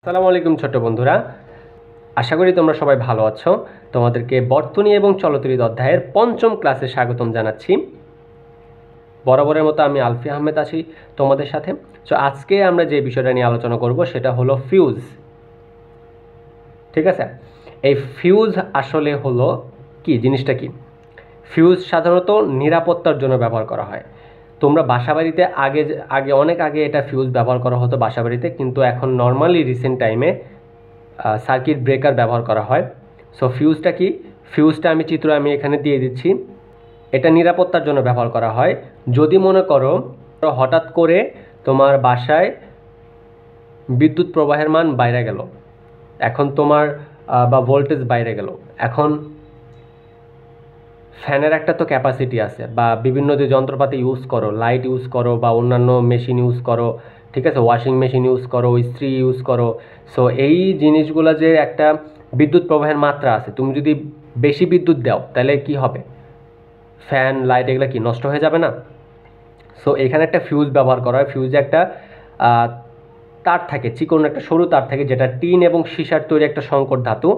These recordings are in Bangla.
আসসালামু আলাইকুম ছোট বন্ধুরা, আশা করি তোমরা সবাই ভালো আছো। তোমাদেরকে বর্তনী এবং চলতরিৎ অধ্যায়ের পঞ্চম ক্লাসে স্বাগতম জানাচ্ছি। বরাবরের মতো আমি আলফি আহমেদ আছি তোমাদের সাথে। তো আজকে আমরা যে বিষয়টা নিয়ে আলোচনা করব সেটা হলো ফিউজ। ঠিক আছে, এই ফিউজ আসলে হলো কি, জিনিসটা কি? ফিউজ সাধারণত নিরাপত্তার জন্য ব্যবহার করা হয়। তোমরা বাসাবাড়িতে আগে আগে অনেক আগে এটা ফিউজ ব্যবহার করা হতো বাসাবাড়িতে, কিন্তু এখন নর্মালি রিসেন্ট টাইমে সার্কিট ব্রেকার ব্যবহার করা হয়। সো ফিউজটা কি? ফিউজটা আমি এখানে দিয়ে দিচ্ছি। এটা নিরাপত্তার জন্য ব্যবহার করা হয়। যদি মনে করো হঠাৎ করে তোমার বাসায় বিদ্যুৎ প্রবাহের মান বাইরে গেল, এখন তোমার বা ভোল্টেজ বাইরে গেল, এখন ফ্যানের একটা তো ক্যাপাসিটি আছে, বা বিভিন্ন যে যন্ত্রপাতি ইউজ করো, লাইট ইউজ করো বা অন্যান্য মেশিন ইউজ করো, ঠিক আছে, ওয়াশিং মেশিন ইউজ করো, ইস্ত্রি ইউজ করো। সো এই জিনিসগুলো যে একটা বিদ্যুৎ প্রবাহের মাত্রা আছে, তুমি যদি বেশি বিদ্যুৎ দাও তাহলে কি হবে? ফ্যান, লাইট এগুলো কি নষ্ট হয়ে যাবে না? সো এখানে একটা ফিউজ ব্যবহার করা হয়। ফিউজে একটা তার থাকে, চিকন একটা সরু তার থাকে, যেটা টিন এবং সীসার তৈরি একটা সংকর ধাতু।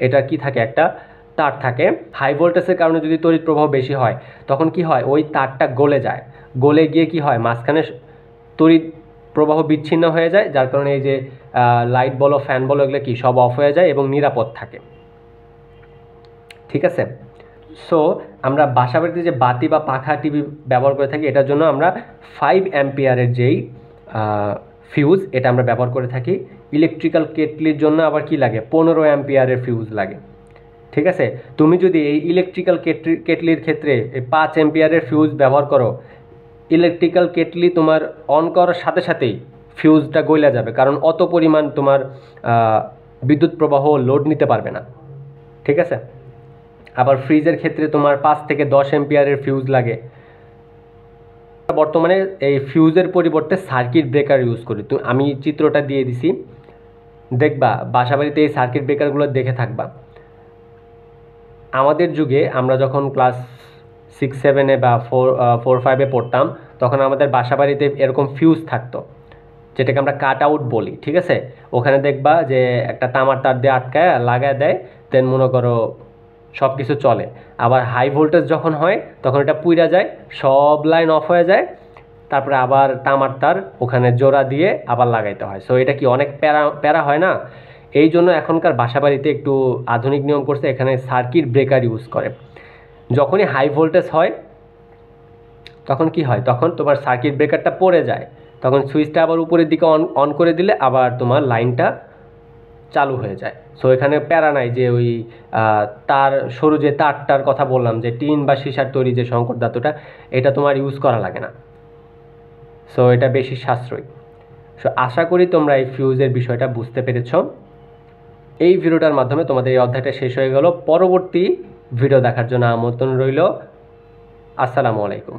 এটা কি থাকে, একটা তার থাকে। হাই ভোল্টেজের কারণে যদি তড়িৎ প্রবাহ বেশি হয়, তখন কি হয়, ওই তারটা গলে যায়। গলে গিয়ে কি হয়, মাঝখানে তড়িৎ প্রবাহ বিচ্ছিন্ন হয়ে যায়, যার কারণে এই যে লাইট বলো, ফ্যান বলো, এগুলো কি সব অফ হয়ে যায় এবং নিরাপদ থাকে। ঠিক আছে, সো আমরা বাসাবাড়িতে যে বাতি বা পাখা, টিভি ব্যবহার করে থাকি, এটার জন্য আমরা 5 অ্যাম্পিয়ারের যেই ফিউজ, এটা আমরা ব্যবহার করে থাকি। ইলেকট্রিক্যাল কেটলির জন্য আবার কি লাগে, 15 অ্যাম্পিয়ারের ফিউজ লাগে। ঠিক আছে, তুমি যদি এই ইলেকট্রিক্যাল কেটলির ক্ষেত্রে এই 5 অ্যাম্পিয়ারের ফিউজ ব্যবহার করো, ইলেকট্রিক্যাল কেটলি তোমার অন করার সাথে সাথেই ফিউজটা গলে যাবে, কারণ অত পরিমাণ তোমার বিদ্যুৎ প্রবাহ লোড নিতে পারবে না। ঠিক আছে, আবার ফ্রিজের ক্ষেত্রে তোমার 5 থেকে 10 অ্যাম্পিয়ারের ফিউজ লাগে। বর্তমানে এই ফিউজের পরিবর্তে সার্কিট ব্রেকার ইউজ করি। আমি চিত্রটা দিয়ে দিছি, দেখবা বাসাবাড়িতে এই সার্কিট ব্রেকারগুলো দেখে থাকবা। আমাদের যুগে আমরা যখন ক্লাস 6-7 বা 4-5 পড়তাম, তখন আমাদের বাসাবাড়িতে এরকম ফিউজ থাকতো, যেটাকে আমরা কাট আউট বলি। ঠিক আছে, ওখানে দেখবা যে একটা তামার তার দিয়ে আটকায় লাগায় দেয়, দেন মনে করো সব কিছু চলে। আবার হাই ভোল্টেজ যখন হয় তখন এটা পুইরা যায়, সব লাইন অফ হয়ে যায়, তারপরে আবার তামার তার ওখানে জোড়া দিয়ে আবার লাগাইতে হয়। সো এটা কি অনেক প্যারা হয় না? এই জন্য এখনকার বাসাবাড়িতে একটু আধুনিক নিয়ম করছে, এখানে সার্কিট ব্রেকার ইউজ করে। যখনই হাই ভোল্টেজ হয় তখন কি হয়, তখন তোমার সার্কিট ব্রেকারটা পড়ে যায়, তখন সুইচটা আবার উপরের দিকে অন করে দিলে আবার তোমার লাইনটা চালু হয়ে যায়। সো এখানে প্যারা নাই যে ওই তার সরু যে তারটার কথা বললাম, যে টিন বা সীসার তৈরি যে সংকর ধাতুটা, এটা তোমার ইউজ করা লাগে না। সো এটা বেশি সাশ্রয়ী। সো আশা করি তোমরা এই ফিউজের বিষয়টা বুঝতে পেরেছ। এই ভিডিওটার মাধ্যমে তোমাদের এই অধ্যায়টা শেষ হয়ে গেল। পরবর্তী ভিডিও দেখার জন্য আমন্ত্রণ রইল। আসসালামু আলাইকুম।